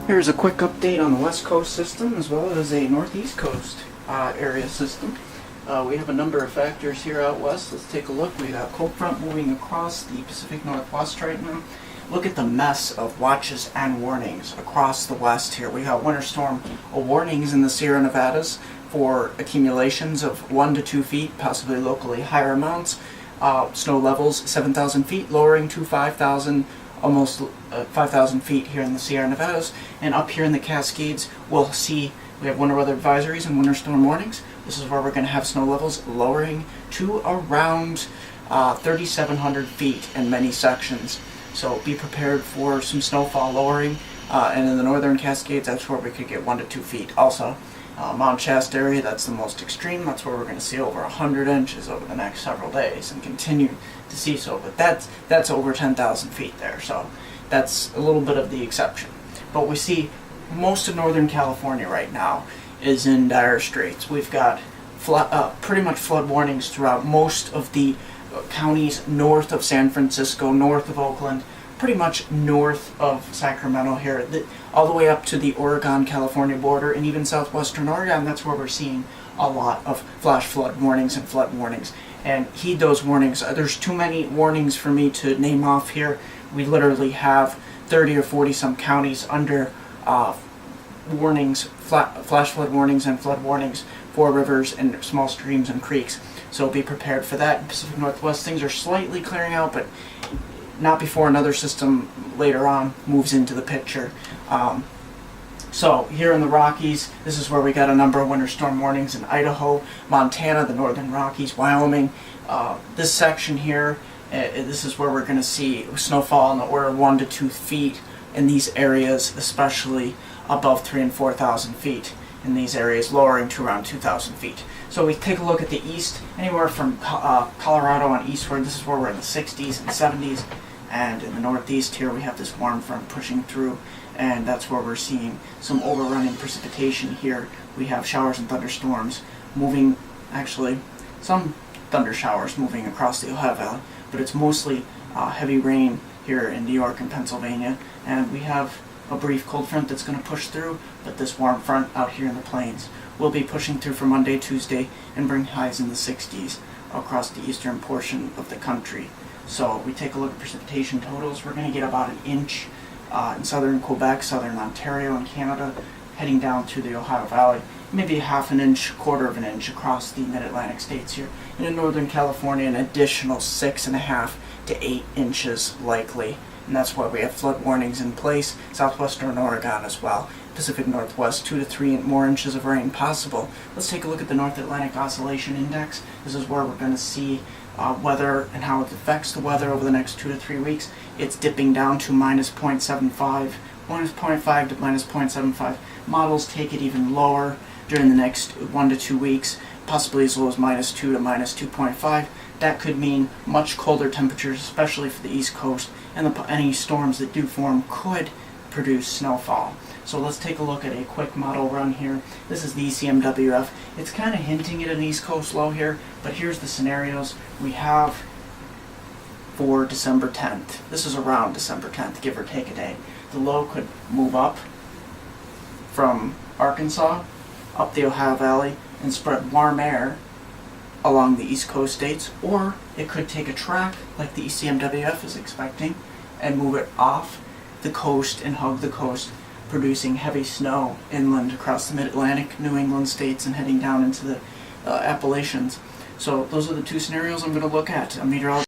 Here's a quick update on the West Coast system as well as a Northeast Coast area system. We have a number of factors here out west. Let's take a look. We got cold front moving across the Pacific Northwest right now. Look at the mess of watches and warnings across the west here. We have winter storm warnings in the Sierra Nevadas for accumulations of 1 to 2 feet, possibly locally higher amounts. Snow levels 7,000 feet, lowering to 5,000, almost 5,000 feet here in the Sierra Nevadas. And up here in the Cascades, we'll see we have winter weather advisories and winter storm warnings. This is where we're going to have snow levels lowering to around 3,700 feet in many sections. So be prepared for some snowfall lowering. And in the northern Cascades, that's where we could get 1 to 2 feet. Also, Mount Shasta area, that's the most extreme. That's where we're going to see over 100 inches over the next several days and continue to see so. But that's over 10,000 feet there. So that's a little bit of the exception. But we see most of Northern California right now is in dire straits. We've got pretty much flood warnings throughout most of the counties north of San Francisco, north of Oakland, pretty much north of Sacramento here, all the way up to the Oregon-California border and even southwestern Oregon. That's where we're seeing a lot of flash flood warnings and flood warnings. And heed those warnings. There's too many warnings for me to name off here. We literally have 30 or 40 some counties under warnings, flash flood warnings and flood warnings for rivers and small streams and creeks. So be prepared for that. In Pacific Northwest, things are slightly clearing out, but not before another system later on moves into the picture. So here in the Rockies, this is where we got a number of winter storm warnings in Idaho, Montana, the northern Rockies, Wyoming. This section here, this is where we're going to see snowfall in the order of 1 to 2 feet in these areas, especially above 3,000 and 4,000 feet in these areas, lowering to around 2,000 feet. So we take a look at the east, anywhere from Colorado on eastward. This is where we're in the 60s and 70s. And in the northeast here, we have this warm front pushing through, and that's where we're seeing some overrunning precipitation here. We have showers and thunderstorms moving, actually, some thunder showers moving across the Ohio Valley, but it's mostly heavy rain here in New York and Pennsylvania. And we have a brief cold front that's going to push through, but this warm front out here in the plains will be pushing through for Monday, Tuesday, and bring highs in the 60s across the eastern portion of the country. So we take a look at precipitation totals. We're going to get about an inch in southern Quebec, southern Ontario, and Canada, heading down through the Ohio Valley. Maybe a half an inch, quarter of an inch across the mid-Atlantic states here. And in northern California, an additional 6.5 to 8 inches likely. And that's why we have flood warnings in place. Southwestern Oregon as well. Pacific Northwest, 2 to 3 more inches of rain possible. Let's take a look at the North Atlantic Oscillation Index. This is where we're going to see weather and how it affects the weather over the next 2 to 3 weeks. It's dipping down to minus 0.75, minus 0.5 to minus 0.75. Models take it even lower during the next 1 to 2 weeks, possibly as low as minus 2 to minus 2.5. That could mean much colder temperatures, especially for the East Coast, and any storms that do form could produce snowfall. So let's take a look at a quick model run here. This is the ECMWF. It's kind of hinting at an East Coast low here, but here's the scenarios we have for December 10th. This is around December 10th, give or take a day. The low could move up from Arkansas, up the Ohio Valley, and spread warm air along the East Coast states, or it could take a track like the ECMWF is expecting and move it off the coast and hug the coast, producing heavy snow inland across the mid-Atlantic, New England states, and heading down into the Appalachians. So those are the two scenarios I'm going to look at. A meteorologist